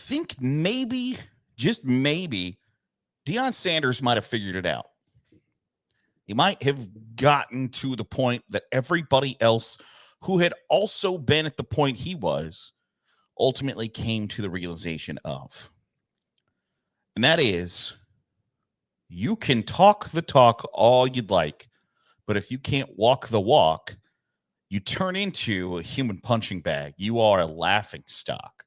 think maybe, just maybe, Deion Sanders might have figured it out. He might have gotten to the point that everybody else who had also been at the point he was ultimately came to the realization of. And that is, you can talk the talk all you'd like, but if you can't walk the walk, you turn into a human punching bag. You are a laughing stock.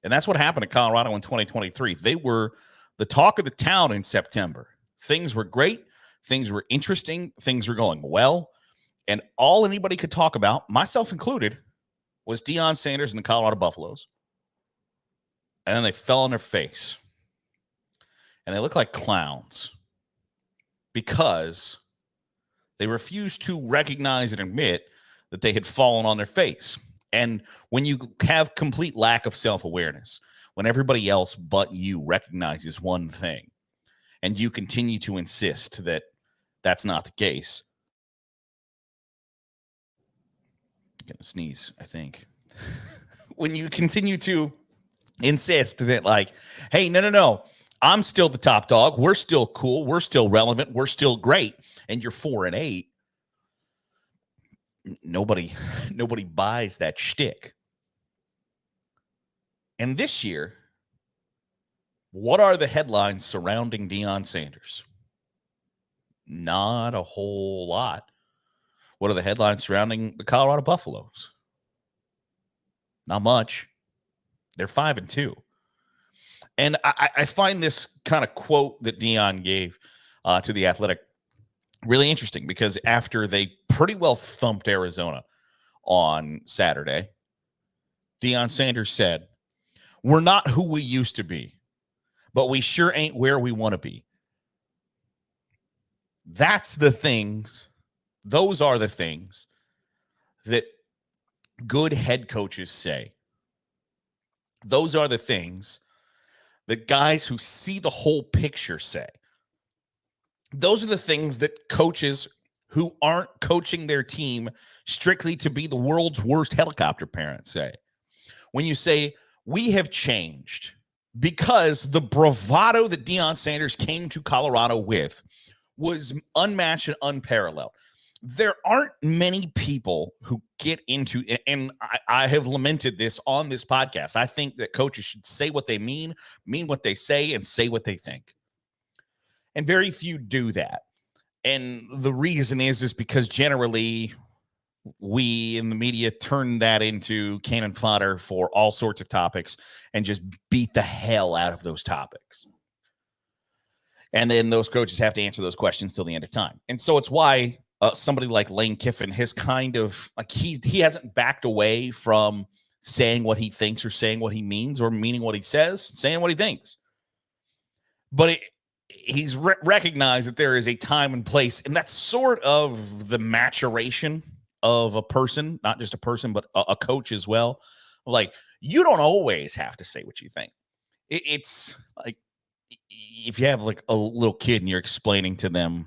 And that's what happened to Colorado in 2023. They were the talk of the town in September. Things were great. Things were interesting. Things were going well. And all anybody could talk about, myself included, was Deion Sanders and the Colorado Buffaloes. And then they fell on their face. And they look like clowns because they refused to recognize and admit that they had fallen on their face. And when you have complete lack of self-awareness, when everybody else but you recognizes one thing, and you continue to insist that that's not the case. I'm going to sneeze, I think. When you continue to insist that, like, hey, no, I'm still the top dog. We're still cool. We're still relevant. We're still great. And you're 4-8. Nobody buys that shtick. And this year, what are the headlines surrounding Deion Sanders? Not a whole lot. What are the headlines surrounding the Colorado Buffaloes? Not much. They're 5-2. And I find this kind of quote that Deion gave to The Athletic really interesting, because after they pretty well thumped Arizona on Saturday, Deion Sanders said, "We're not who we used to be, but we sure ain't where we want to be." That's the things. Those are the things that good head coaches say. Those are the things that guys who see the whole picture say. Those are the things that coaches who aren't coaching their team strictly to be the world's worst helicopter parent say. When you say, we have changed, because the bravado that Deion Sanders came to Colorado with was unmatched and unparalleled. There aren't many people who get into, and I have lamented this on this podcast. I think that coaches should say what they mean what they say, and say what they think. And very few do that. And the reason is because generally we in the media turn that into cannon fodder for all sorts of topics and just beat the hell out of those topics. And then those coaches have to answer those questions till the end of time. And so it's why somebody like Lane Kiffin has kind of, like, he hasn't backed away from saying what he thinks or saying what he means, or meaning what he says, saying what he thinks. But he's recognized that there is a time and place, and that's sort of the maturation of a person, not just a person, but a coach as well. Like, you don't always have to say what you think. It's like, if you have like a little kid and you're explaining to them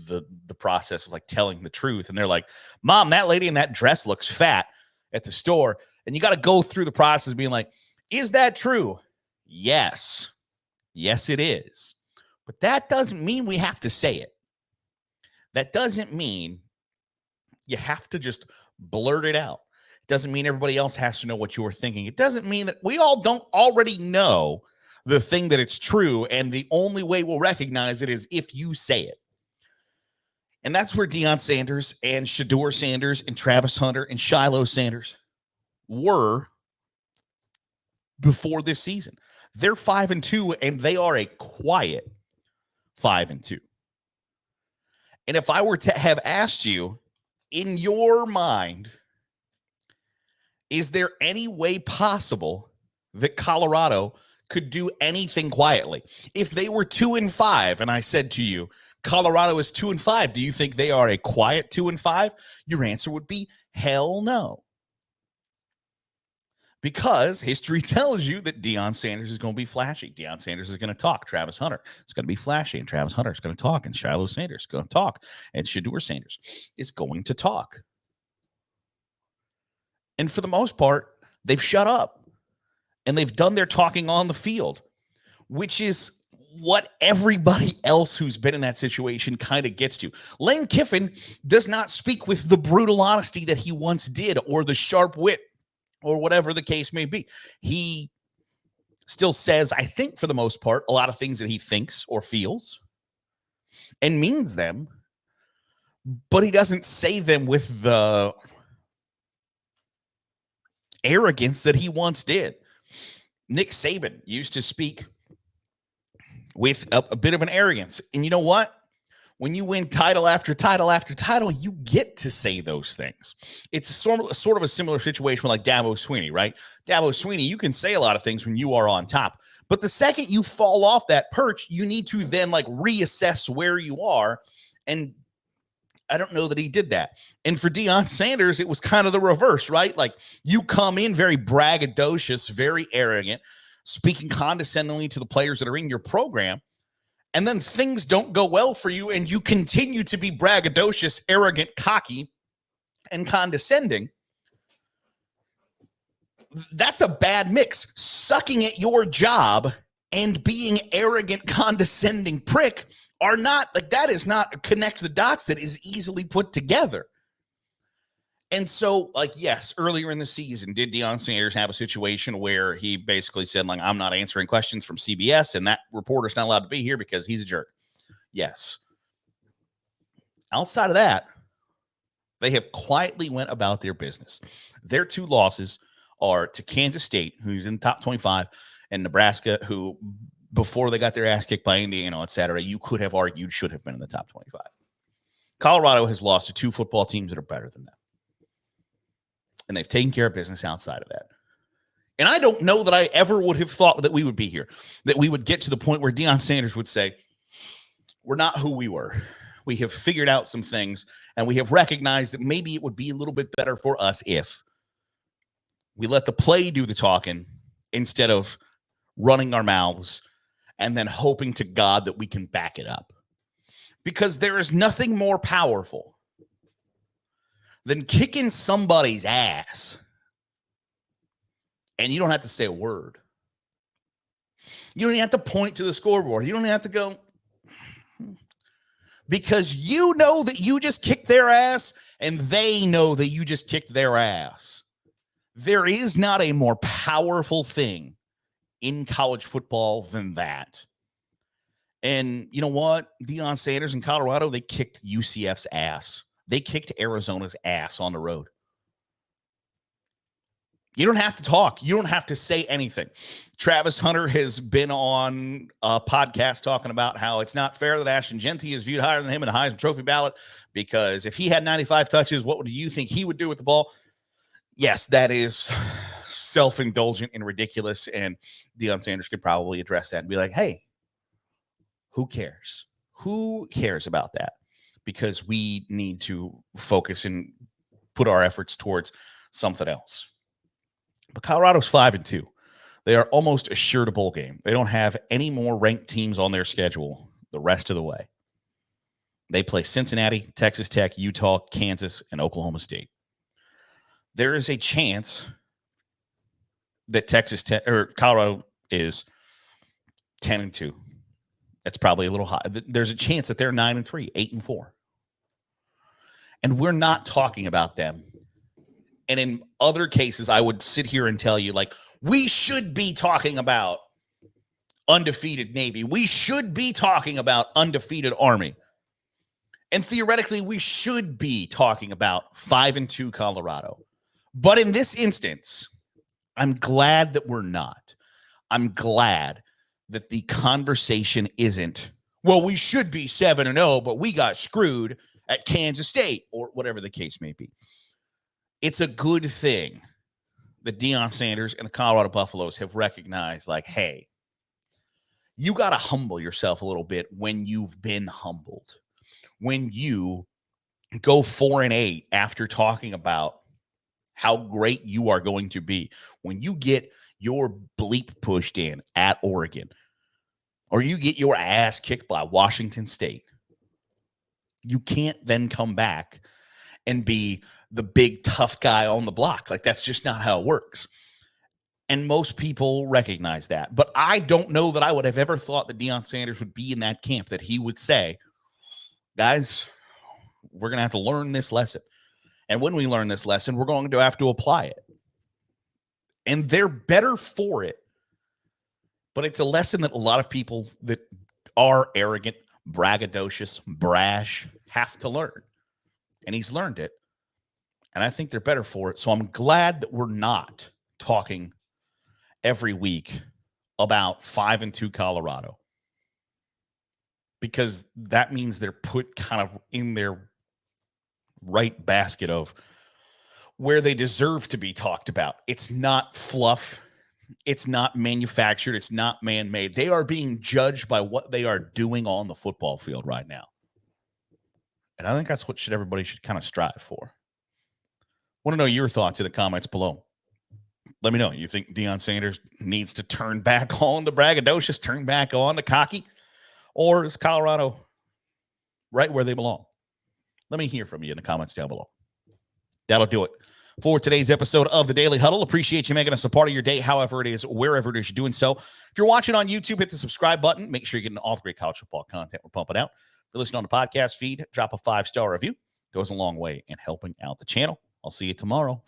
the process of like telling the truth, and they're like, "Mom, that lady in that dress looks fat at the store," and you got to go through the process of being like, "Is that true?" Yes, it is. But that doesn't mean we have to say it. That doesn't mean you have to just blurt it out. It doesn't mean everybody else has to know what you're thinking. It doesn't mean that we all don't already know the thing that it's true, and the only way we'll recognize it is if you say it. And that's where Deion Sanders and Shedeur Sanders and Travis Hunter and Shiloh Sanders were before this season. They're 5-2, and they are a quiet 5-2. And if I were to have asked you, in your mind, is there any way possible that Colorado could do anything quietly? If they were 2-5, and I said to you, Colorado is 2-5, do you think they are a quiet 2-5? Your answer would be hell no. Because history tells you that Deion Sanders is going to be flashy. Deion Sanders is going to talk. Travis Hunter is going to be flashy, and Travis Hunter is going to talk, and Shiloh Sanders is going to talk, and Shedeur Sanders is going to talk. And for the most part, they've shut up. And they've done their talking on the field, which is what everybody else who's been in that situation kind of gets to. Lane Kiffin does not speak with the brutal honesty that he once did, or the sharp wit, or whatever the case may be. He still says, I think for the most part, a lot of things that he thinks or feels and means them, but he doesn't say them with the arrogance that he once did. Nick Saban used to speak with a bit of an arrogance. And you know what? When you win title after title after title, you get to say those things. It's sort of a similar situation with like Dabo Swinney, right? Dabo Swinney, you can say a lot of things when you are on top. But the second you fall off that perch, you need to then like reassess where you are. And I don't know that he did that. And for Deion Sanders, it was kind of the reverse, right? Like you come in very braggadocious, very arrogant, speaking condescendingly to the players that are in your program, and then things don't go well for you, and you continue to be braggadocious, arrogant, cocky, and condescending. That's a bad mix. Sucking at your job and being arrogant, condescending prick are not, like, that is not connect the dots that is easily put together. And so, like, yes, earlier in the season, did Deion Sanders have a situation where he basically said, like, I'm not answering questions from CBS, and that reporter's not allowed to be here because he's a jerk? Yes. Outside of that, they have quietly went about their business. Their two losses are to Kansas State, who's in the top 25, and Nebraska, who, before they got their ass kicked by Indiana on Saturday, you could have argued should have been in the top 25. Colorado has lost to two football teams that are better than them. And they've taken care of business outside of that. And I don't know that I ever would have thought that we would be here, that we would get to the point where Deion Sanders would say, we're not who we were. We have figured out some things, and we have recognized that maybe it would be a little bit better for us if we let the play do the talking instead of running our mouths and then hoping to God that we can back it up. Because there is nothing more powerful than kicking somebody's ass and you don't have to say a word. You don't even have to point to the scoreboard. You don't have to go, because you know that you just kicked their ass and they know that you just kicked their ass. There is not a more powerful thing in college football than that. And you know what? Deion Sanders in Colorado, they kicked UCF's ass. They kicked Arizona's ass on the road. You don't have to talk. You don't have to say anything. Travis Hunter has been on a podcast talking about how it's not fair that Ashton Jeanty is viewed higher than him in a Heisman Trophy ballot, because if he had 95 touches, what do you think he would do with the ball? Yes, that is self-indulgent and ridiculous, and Deion Sanders could probably address that and be like, hey, who cares? Who cares about that? Because we need to focus and put our efforts towards something else. But Colorado's 5-2. They are almost assured a bowl game. They don't have any more ranked teams on their schedule the rest of the way. They play Cincinnati, Texas Tech, Utah, Kansas, and Oklahoma State. There is a chance that Texas Tech or Colorado is 10-2. That's probably a little high. There's a chance that they're 9-3, 8-4. And we're not talking about them. And in other cases, I would sit here and tell you, like, we should be talking about undefeated Navy. We should be talking about undefeated Army. And theoretically, we should be talking about 5-2 Colorado. But in this instance, I'm glad that we're not. I'm glad that the conversation isn't, well, we should be 7-0, but we got screwed at Kansas State, or whatever the case may be. It's a good thing that Deion Sanders and the Colorado Buffaloes have recognized, like, hey, you got to humble yourself a little bit when you've been humbled. When you go 4-8 after talking about how great you are going to be, when you get your bleep pushed in at Oregon, or you get your ass kicked by Washington State, you can't then come back and be the big tough guy on the block. Like, that's just not how it works. And most people recognize that. But I don't know that I would have ever thought that Deion Sanders would be in that camp, that he would say, guys, we're going to have to learn this lesson. And when we learn this lesson, we're going to have to apply it. And they're better for it. But it's a lesson that a lot of people that are arrogant, braggadocious, brash have to learn. And he's learned it. And I think they're better for it. So I'm glad that we're not talking every week about 5-2 Colorado, because that means they're put kind of in their right basket of where they deserve to be talked about. It's not fluff. It's not manufactured. It's not man-made. They are being judged by what they are doing on the football field right now. And I think that's what everybody should kind of strive for. Want to know your thoughts in the comments below. Let me know. You think Deion Sanders needs to turn back on the braggadocious, turn back on the cocky, or is Colorado right where they belong? Let me hear from you in the comments down below. That'll do it for today's episode of the Daily Huddle. Appreciate you making us a part of your day, however it is, wherever it is you're doing so. If you're watching on YouTube, hit the subscribe button. Make sure you're getting all the great college football content we're pumping out. If you're listening on the podcast feed, drop a 5-star review. Goes a long way in helping out the channel. I'll see you tomorrow.